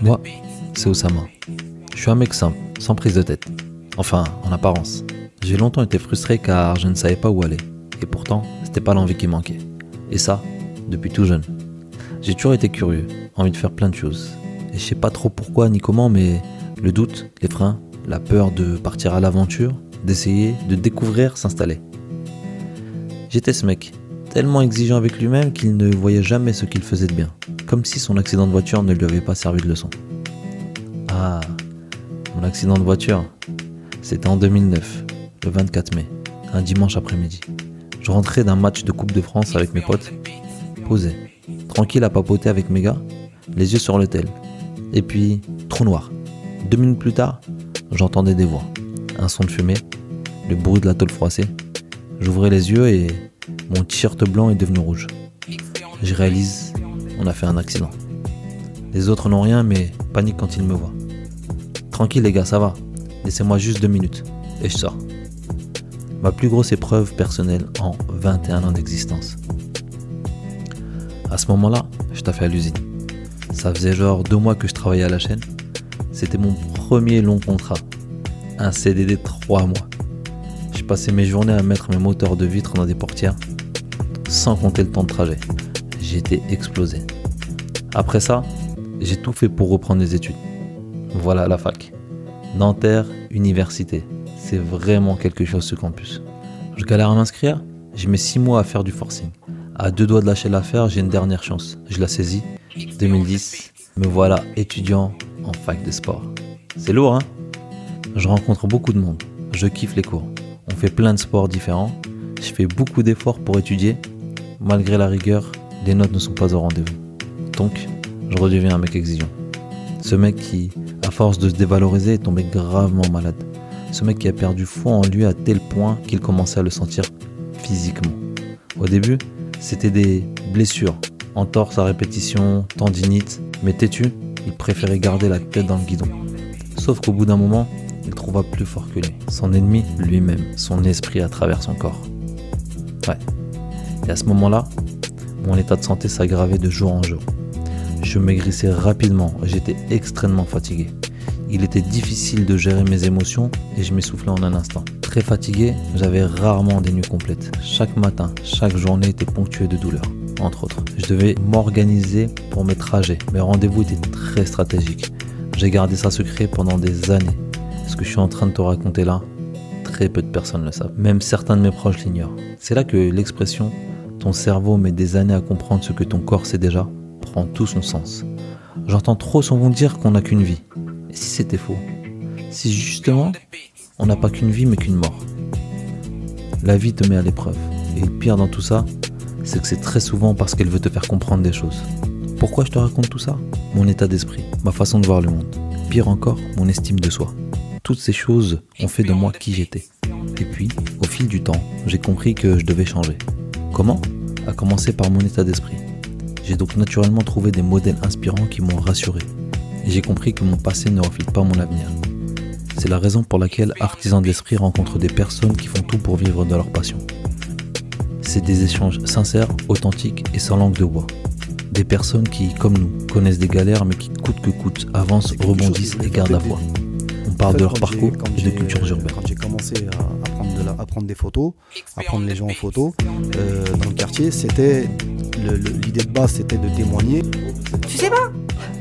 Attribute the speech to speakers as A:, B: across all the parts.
A: Moi, c'est Oussama. Je suis un mec simple, sans prise de tête. Enfin, en apparence. J'ai longtemps été frustré car je ne savais pas où aller. Et pourtant, c'était pas l'envie qui manquait. Et ça, depuis tout jeune. J'ai toujours été curieux, envie de faire plein de choses. Et je sais pas trop pourquoi ni comment, mais le doute, les freins, la peur de partir à l'aventure, d'essayer, de découvrir s'installer. J'étais ce mec, tellement exigeant avec lui-même qu'il ne voyait jamais ce qu'il faisait de bien. Comme si son accident de voiture ne lui avait pas servi de leçon. Ah, mon accident de voiture, c'était en 2009, le 24 mai, un dimanche après-midi. Je rentrais d'un match de Coupe de France avec mes potes, posé, tranquille à papoter avec mes gars, les yeux sur le tel. Et puis, trou noir. 2 minutes plus tard, j'entendais des voix, un son de fumée, le bruit de la tôle froissée. J'ouvrais les yeux et mon t-shirt blanc est devenu rouge. Je réalise, on a fait un accident. Les autres n'ont rien, mais panique quand ils me voient. Tranquille les gars, ça va. Laissez-moi juste 2 minutes. Et je sors. Ma plus grosse épreuve personnelle en 21 ans d'existence. À ce moment-là, je taffais à l'usine. Ça faisait genre 2 mois que je travaillais à la chaîne. C'était mon premier long contrat. Un CDD de 3 mois. Je passais mes journées à mettre mes moteurs de vitres dans des portières, sans compter le temps de trajet. J'étais explosé. Après ça, j'ai tout fait pour reprendre les études. Voilà la fac. Nanterre, université. C'est vraiment quelque chose ce campus. Je galère à m'inscrire, je mets 6 mois à faire du forcing. À 2 doigts de lâcher l'affaire, j'ai une dernière chance. Je la saisis. 2010, me voilà étudiant en fac de sport. C'est lourd, hein? Je rencontre beaucoup de monde. Je kiffe les cours. On fait plein de sports différents. Je fais beaucoup d'efforts pour étudier. Malgré la rigueur, les notes ne sont pas au rendez-vous. Donc, je redeviens un mec exigeant. Ce mec qui, à force de se dévaloriser, est tombé gravement malade. Ce mec qui a perdu foi en lui à tel point qu'il commençait à le sentir physiquement. Au début, c'était des blessures, entorses à répétition, tendinite, mais têtu, il préférait garder la tête dans le guidon. Sauf qu'au bout d'un moment, il trouva plus fort que lui. Son ennemi, lui-même, son esprit à travers son corps. Ouais. Et à ce moment-là, mon état de santé s'aggravait de jour en jour. Je maigrissais rapidement et j'étais extrêmement fatigué. Il était difficile de gérer mes émotions et je m'essoufflais en un instant. Très fatigué, j'avais rarement des nuits complètes. Chaque matin, chaque journée était ponctuée de douleurs, entre autres. Je devais m'organiser pour mes trajets. Mes rendez-vous étaient très stratégiques. J'ai gardé ça secret pendant des années. Ce que je suis en train de te raconter là, très peu de personnes le savent. Même certains de mes proches l'ignorent. C'est là que l'expression « ton cerveau met des années à comprendre ce que ton corps sait déjà » prend tout son sens. J'entends trop souvent dire qu'on n'a qu'une vie. Et si c'était faux? Si justement, on n'a pas qu'une vie mais qu'une mort. La vie te met à l'épreuve. Et le pire dans tout ça, c'est que c'est très souvent parce qu'elle veut te faire comprendre des choses. Pourquoi je te raconte tout ça? Mon état d'esprit, ma façon de voir le monde. Pire encore, mon estime de soi. Toutes ces choses ont fait de moi qui j'étais. Et puis, au fil du temps, j'ai compris que je devais changer. Comment? À commencer par mon état d'esprit. J'ai donc naturellement trouvé des modèles inspirants qui m'ont rassuré. Et j'ai compris que mon passé ne reflète pas mon avenir. C'est la raison pour laquelle Artisans de l'Esprit rencontre des personnes qui font tout pour vivre de leur passion. C'est des échanges sincères, authentiques et sans langue de bois. Des personnes qui, comme nous, connaissent des galères mais qui coûte que coûte avancent, rebondissent et gardent la foi. On parle de leur parcours et de cultures urbaines.
B: Quand j'ai commencé à prendre des photos, à prendre les gens en photo, dans le quartier, c'était l'idée de base, c'était de témoigner.
C: Tu sais pas?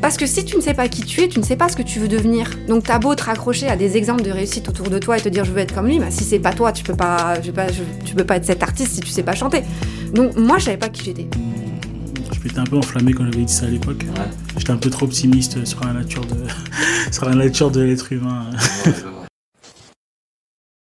C: Parce que si tu ne sais pas qui tu es, tu ne sais pas ce que tu veux devenir. Donc t'as beau te raccrocher à des exemples de réussite autour de toi et te dire je veux être comme lui, mais si c'est pas toi, tu peux pas être cet artiste si tu sais pas chanter. Donc moi je savais pas qui j'étais.
D: Je m'étais un peu enflammé quand j'avais dit ça à l'époque. Ouais. J'étais un peu trop optimiste sur la nature de l'être humain. Ouais,